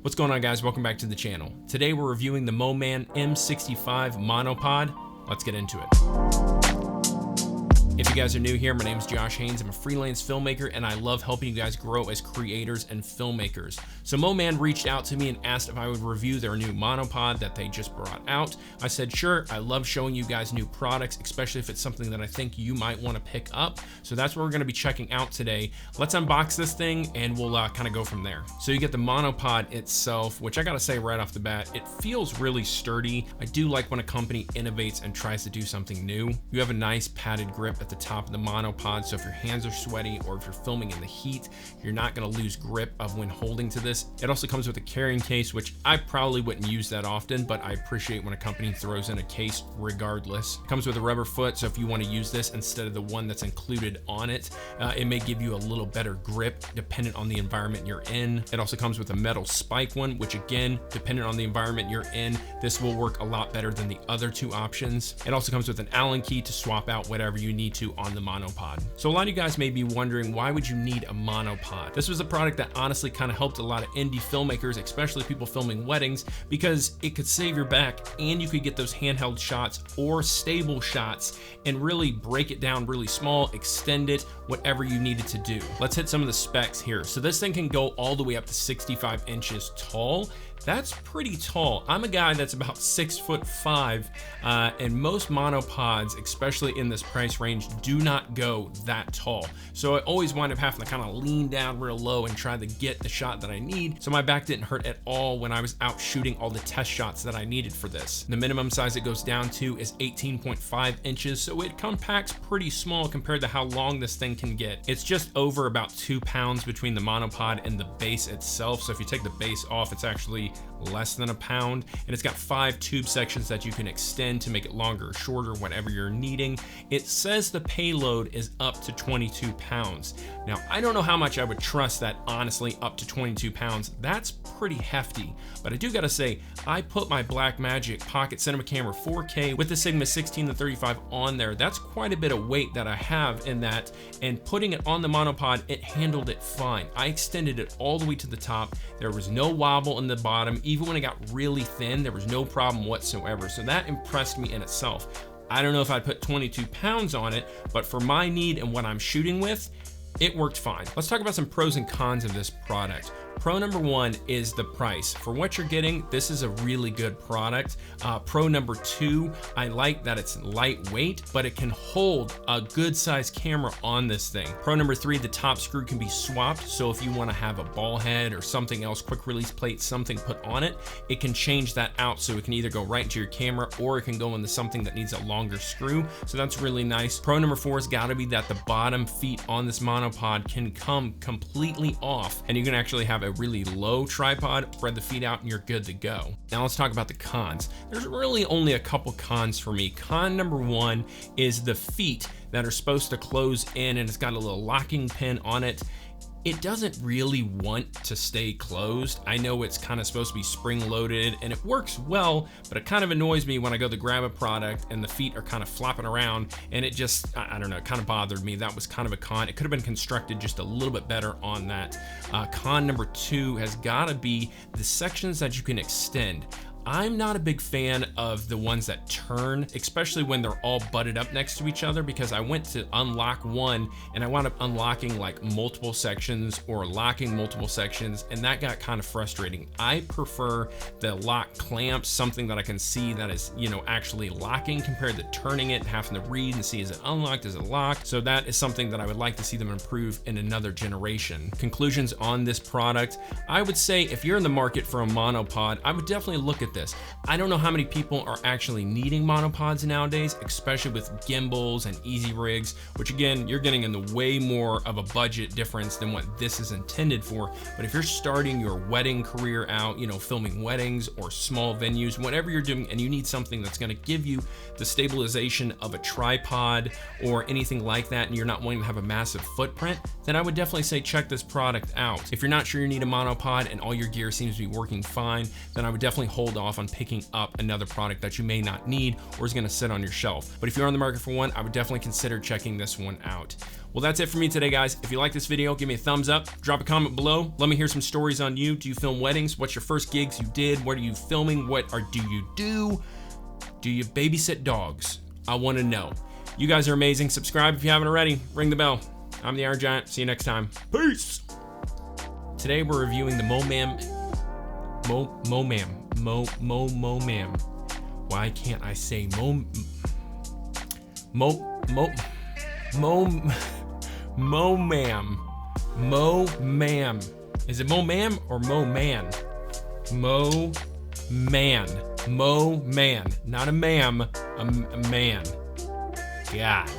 What's going on, guys? Welcome back to the channel. Today we're reviewing the Moman M65 monopod. Let's get into it. If you guys are new here, my name is Josh Haynes. I'm a freelance filmmaker and I love helping you guys grow as creators and filmmakers. So Moman reached out to me and asked if I would review their new monopod that they just brought out. I said, sure. I love showing you guys new products, especially if it's something that I think you might want to pick up. So that's what we're going to be checking out today. Let's unbox this thing and we'll kind of go from there. So you get the monopod itself, which I got to say right off the bat, it feels really sturdy. I do like when a company innovates and tries to do something new. You have a nice padded grip at the top of the monopod, so if your hands are sweaty or if you're filming in the heat, you're not going to lose grip of when holding to this. It also comes with a carrying case, which I probably wouldn't use that often, but I appreciate when a company throws in a case regardless. It comes with a rubber foot, so if you want to use this instead of the one that's included on it, it may give you a little better grip dependent on the environment you're in. It also comes with a metal spike one, which again, dependent on the environment you're in, this will work a lot better than the other two options. It also comes with an Allen key to swap out whatever you need to on the monopod. So a lot of you guys may be wondering, why would you need a monopod? This was a product that honestly kind of helped a lot of indie filmmakers, especially people filming weddings, because it could save your back and you could get those handheld shots or stable shots and really break it down really small, extend it, whatever you needed to do. Let's hit some of the specs here. So this thing can go all the way up to 65 inches tall. That's pretty tall. I'm a guy that's about 6'5", and most monopods, especially in this price range, do not go that tall. So I always wind up having to kind of lean down real low and try to get the shot that I need. So my back didn't hurt at all when I was out shooting all the test shots that I needed for this. The minimum size it goes down to is 18.5 inches, so it compacts pretty small compared to how long this thing can get. It's just over about 2 pounds between the monopod and the base itself. So if you take the base off, it's actually less than a pound, and it's got 5 tube sections that you can extend to make it longer or shorter, whatever you're needing. It says the payload is up to 22 pounds. Now, I don't know how much I would trust that, honestly. Up to 22 pounds, that's pretty hefty, but I do gotta say, I put my Blackmagic Pocket Cinema Camera 4K with the Sigma 16-35 on there. That's quite a bit of weight that I have in that, and putting it on the monopod, it handled it fine. I extended it all the way to the top. There was no wobble in the bottom. Even when it got really thin, there was no problem whatsoever. So that impressed me in itself. I don't know if I'd put 22 pounds on it, but for my need and what I'm shooting with, it worked fine. Let's talk about some pros and cons of this product. Pro number one is the price. For what you're getting, this is a really good product. Pro number two, I like that it's lightweight, but it can hold a good sized camera on this thing. Pro number three, the top screw can be swapped. So if you want to have a ball head or something else, quick release plate, something put on it, it can change that out. So it can either go right into your camera or it can go into something that needs a longer screw. So that's really nice. Pro number four has got to be that the bottom feet on this monopod can come completely off, and you can actually have a really low tripod, spread the feet out, and you're good to go. Now let's talk about the cons. There's really only a couple cons for me. Con number one is the feet that are supposed to close in, and it's got a little locking pin on it. It doesn't really want to stay closed. I know it's kind of supposed to be spring loaded and it works well, but it kind of annoys me when I go to grab a product and the feet are kind of flopping around, and it just, I don't know, it kind of bothered me. That was kind of a con. It could have been constructed just a little bit better on that. Con number two has got to be the sections that you can extend. I'm not a big fan of the ones that turn, especially when they're all butted up next to each other, because I went to unlock one and I wound up unlocking like multiple sections or locking multiple sections, and that got kind of frustrating. I prefer the lock clamps, something that I can see that is, you know, actually locking, compared to turning it and having to read and see, is it unlocked, is it locked? So that is something that I would like to see them improve in another generation. Conclusions on this product, I would say if you're in the market for a monopod, I would definitely look at this. I don't know how many people are actually needing monopods nowadays, especially with gimbals and easy rigs, which again, you're getting in the way more of a budget difference than what this is intended for. But if you're starting your wedding career out, you know, filming weddings or small venues, whatever you're doing, and you need something that's going to give you the stabilization of a tripod or anything like that, and you're not wanting to have a massive footprint, then I would definitely say check this product out. If you're not sure you need a monopod and all your gear seems to be working fine, then I would definitely hold off on picking up another product that you may not need or is gonna sit on your shelf. But if you're on the market for one, I would definitely consider checking this one out. Well, that's it for me today, guys. If you like this video, give me a thumbs up, drop a comment below. Let me hear some stories on you. Do you film weddings? What's your first gigs you did? What are you filming? Do you do? Do you babysit dogs? I wanna know. You guys are amazing. Subscribe if you haven't already. Ring the bell. I'm the Iron Giant. See you next time. Peace. Today we're reviewing the Moman. Why can't I say Moman? Is it Moman or Moman? Moman. Not a ma'am, a man. God.